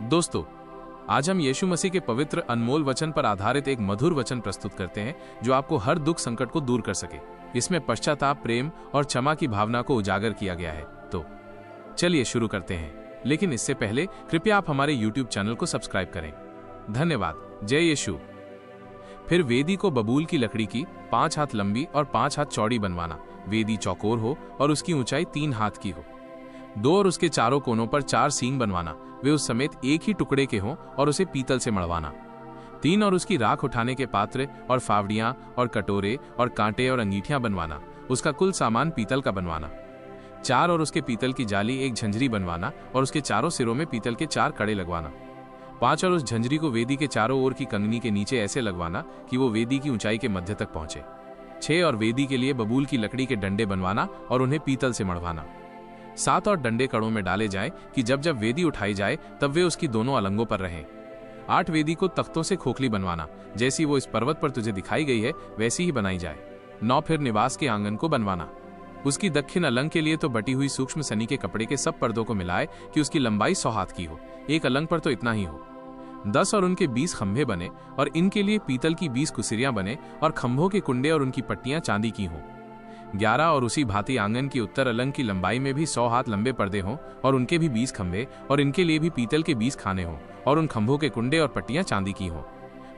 दोस्तों, आज हम यीशु मसीह के पवित्र अनमोल वचन पर आधारित एक मधुर वचन प्रस्तुत करते हैं जो आपको हर दुख संकट को दूर कर सके। इसमें पश्चाताप, प्रेम और क्षमा की भावना को उजागर किया गया है। तो चलिए शुरू करते हैं, लेकिन इससे पहले कृपया आप हमारे YouTube चैनल को सब्सक्राइब करें। धन्यवाद। जय यीशु। फिर वेदी को बबूल की लकड़ी की 5 हाथ लंबी और 5 हाथ चौड़ी बनवाना। वेदी चौकोर हो और उसकी ऊंचाई 3 हाथ की हो। 2 और उसके चारों कोनों पर 4 सींग बनवाना, वे उस समेत एक ही टुकड़े के हों, और उसे पीतल से मढ़वाना। 3 और उसकी राख उठाने के पात्र और फावड़ियां और कटोरे और कांटे और अंगीठियां बनवाना, उसका कुल सामान पीतल का बनवाना। 4 और उसके पीतल की जाली एक झंझरी बनवाना और उसके चारों सिरों में पीतल के 4 कड़े लगवाना। 5 और उस झंझरी को वेदी के चारों ओर की कंगनी के नीचे ऐसे लगवाना कि वो वेदी की ऊंचाई के मध्य तक पहुंचे। 6 और वेदी के लिए बबूल की लकड़ी के डंडे बनवाना और उन्हें पीतल से मढ़वाना। 7 और डंडे कड़ों में डाले जाएं कि जब जब वेदी उठाई जाए तब वे उसकी दोनों अलंगों पर रहें। 8 वेदी को तख्तों से खोखली बनवाना, जैसी वो इस पर्वत पर तुझे दिखाई गई है वैसी ही बनाई जाए। 9 फिर निवास के आंगन को बनवाना। उसकी दक्षिण अलंग के लिए तो बटी हुई सूक्ष्म सनी के कपड़े के सब पर्दों को मिलाए कि उसकी लंबाई 100 हाथ की हो, एक अलंग पर तो इतना ही हो। 10 और उनके 20 खंभे बने और इनके लिए पीतल की 20 कुसिरियां बने और खंभों के कुंडे और उनकी पट्टियां चांदी की हों। 11 और उसी भांति आंगन की उत्तर अलंग की लंबाई में भी 100 हाथ लंबे पर्दे हों और उनके भी 20 खंभे और इनके लिए भी पीतल के 20 खाने हों और उन खंभों के कुंडे और पट्टियां चांदी की हों।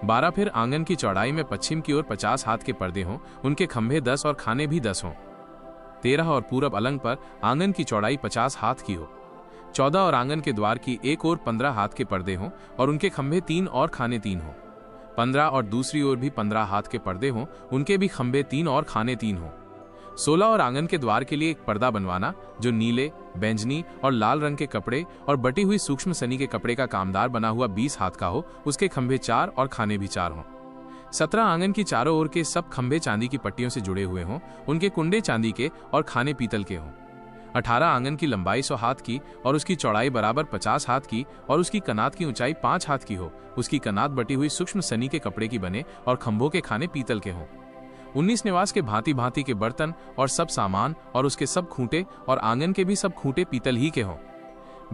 12 फिर आंगन की चौड़ाई में पश्चिम की ओर 50 हाथ के पर्दे हों, उनके खंभे 10 और खाने भी 10 हों। 13 और पूरब अलंग पर आंगन की चौड़ाई 50 हाथ की हो। 14 और आंगन के द्वार की एक ओर 15 हाथ के पर्दे हों और उनके खंभे 3 और खाने 3 हों। 15 और दूसरी ओर भी 15 हाथ के पर्दे हों, उनके भी खंभे 3 और खाने 3 हों। 16 और आंगन के द्वार के लिए एक पर्दा बनवाना जो नीले, बैंजनी और लाल रंग के कपड़े और बटी हुई सूक्ष्म सनी के कपड़े का कामदार बना हुआ 20 हाथ का हो, उसके खंभे 4 और खाने भी 4 हों। 17 आंगन की चारों ओर के सब खंभे चांदी की पट्टियों से जुड़े हुए हों, उनके कुंडे चांदी के और खाने पीतल के हों। 18 आंगन की लंबाई 100 हाथ की और उसकी चौड़ाई बराबर 50 हाथ की और उसकी कनात की ऊंचाई 5 हाथ की हो, उसकी कनात बटी हुई सूक्ष्म सनी के कपड़े की बने और खंभों के खाने पीतल के हों। 19 निवास के भांति भांति के बर्तन और सब सामान और उसके सब खूंटे और आंगन के भी सब खूंटे पीतल ही के हों।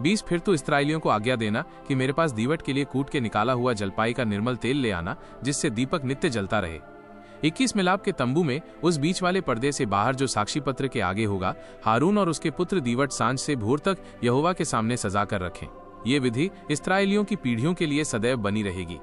20 फिर तो इस्राएलियों को आज्ञा देना कि मेरे पास दीवट के लिए कूट के निकाला हुआ जलपाई का निर्मल तेल ले आना, जिससे दीपक नित्य जलता रहे। 21 मिलाप के तंबू में उस बीच वाले पर्दे से बाहर जो साक्षी पत्र के आगे होगा, हारून और उसके पुत्र दीवट सांझ से भोर तक यहोवा के सामने सजा कर रखें। ये विधि इस्राएलियों की पीढ़ियों के लिए सदैव बनी रहेगी।